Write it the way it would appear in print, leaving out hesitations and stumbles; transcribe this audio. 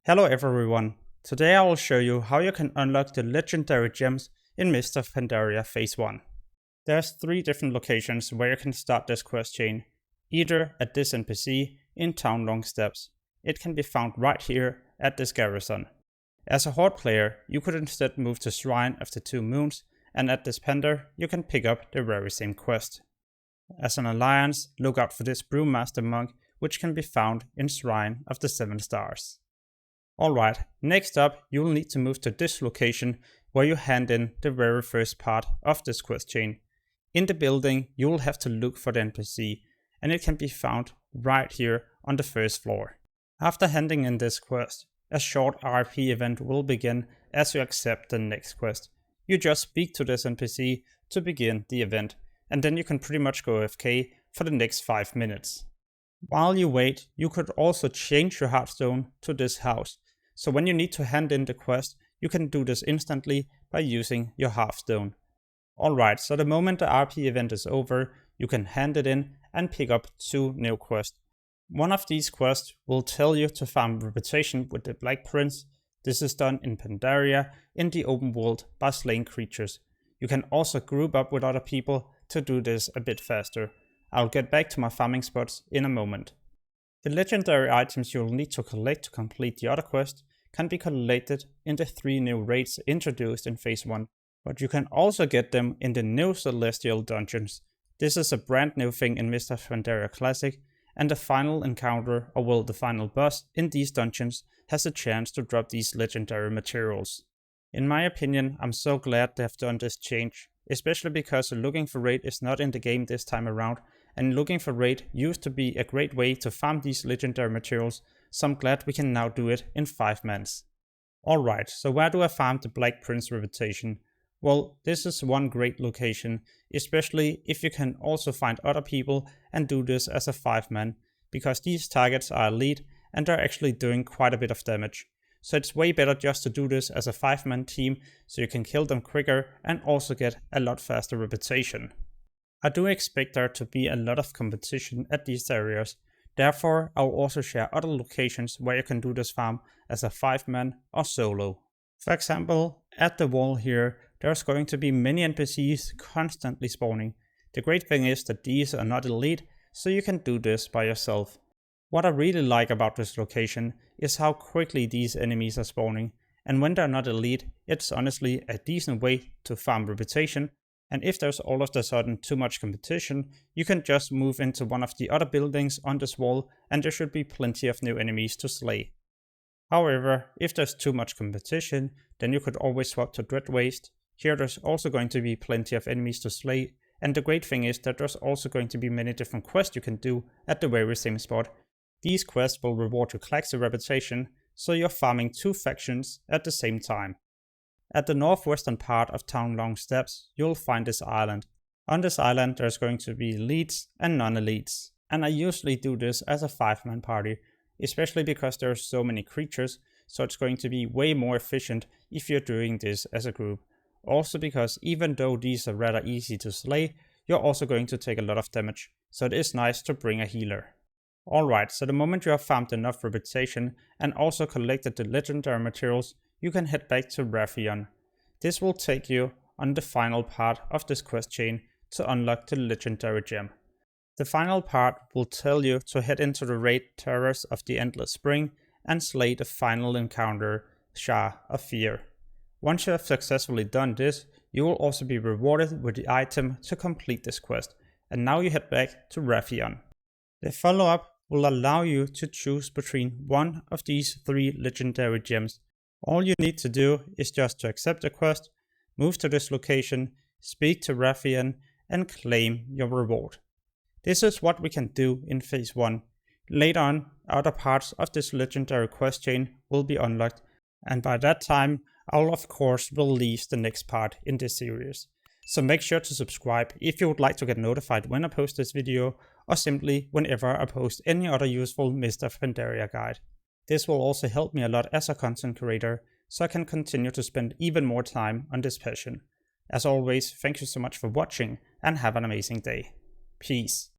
Hello everyone, today I will show you how you can unlock the legendary gems in Mist of Pandaria Phase 1. There's 3 different locations where you can start this quest chain, either at this NPC in Town Long Steps. It can be found right here at this garrison. As a Horde player, you could instead move to Shrine of the Two Moons, and at this Pandar you can pick up the very same quest. As an alliance, look out for this Brewmaster Monk, which can be found in Shrine of the 7 Stars. Alright, next up you will need to move to this location where you hand in the very first part of this quest chain. In the building you will have to look for the NPC, and it can be found right here on the first floor. After handing in this quest, a short RP event will begin as you accept the next quest. You just speak to this NPC to begin the event, and then you can pretty much go AFK for the next 5 minutes. While you wait, you could also change your Hearthstone to this house. So when you need to hand in the quest, you can do this instantly by using your Hearthstone. Alright, so the moment the RP event is over, you can hand it in and pick up 2 new quests. One of these quests will tell you to farm reputation with the Black Prince. This is done in Pandaria in the open world by slaying creatures. You can also group up with other people to do this a bit faster. I'll get back to my farming spots in a moment. The legendary items you'll need to collect to complete the other quest can be collected in the 3 new raids introduced in Phase 1, but you can also get them in the new Celestial Dungeons. This is a brand new thing in Mist of Pandaria Classic, and the final encounter, or well, the final boss in these dungeons has a chance to drop these legendary materials. In my opinion, I'm so glad they have done this change, especially because looking for raid is not in the game this time around, and looking for raid used to be a great way to farm these legendary materials, so I'm glad we can now do it in 5 mans. Alright, so where do I farm the Black Prince reputation? Well, this is one great location, especially if you can also find other people and do this as a 5-man, because these targets are elite and they're actually doing quite a bit of damage. So it's way better just to do this as a 5-man team, so you can kill them quicker and also get a lot faster reputation. I do expect there to be a lot of competition at these areas, therefore I'll also share other locations where you can do this farm as a 5-man or solo. For example, at the wall here, there's going to be many NPCs constantly spawning. The great thing is that these are not elite, so you can do this by yourself. What I really like about this location is how quickly these enemies are spawning, and when they're not elite, it's honestly a decent way to farm reputation, and if there's all of a sudden too much competition, you can just move into one of the other buildings on this wall and there should be plenty of new enemies to slay. However, if there's too much competition, then you could always swap to Dread Waste. Here there's also going to be plenty of enemies to slay, and the great thing is that there's also going to be many different quests you can do at the very same spot. These quests will reward your classy reputation, so you're farming 2 factions at the same time. At the northwestern part of Town Long Steps, you'll find this island. On this island there's going to be elites and non-elites, and I usually do this as a 5-man party, especially because there are so many creatures, so it's going to be way more efficient if you're doing this as a group. Also because even though these are rather easy to slay, you're also going to take a lot of damage, so it is nice to bring a healer. Alright, so the moment you have farmed enough reputation and also collected the legendary materials, you can head back to Rathian. This will take you on the final part of this quest chain to unlock the legendary gem. The final part will tell you to head into the raid Terrors of the Endless Spring and slay the final encounter, Shah of Fear. Once you have successfully done this, you will also be rewarded with the item to complete this quest, and now you head back to Rathian. The follow-up will allow you to choose between one of these 3 legendary gems. All you need to do is just to accept the quest, move to this location, speak to Rathian, and claim your reward. This is what we can do in Phase 1. Later on, other parts of this legendary quest chain will be unlocked, and by that time, I'll of course release the next part in this series. So make sure to subscribe if you would like to get notified when I post this video, or simply whenever I post any other useful Mist of Pandaria guide. This will also help me a lot as a content creator, so I can continue to spend even more time on this passion. As always, thank you so much for watching and have an amazing day. Peace.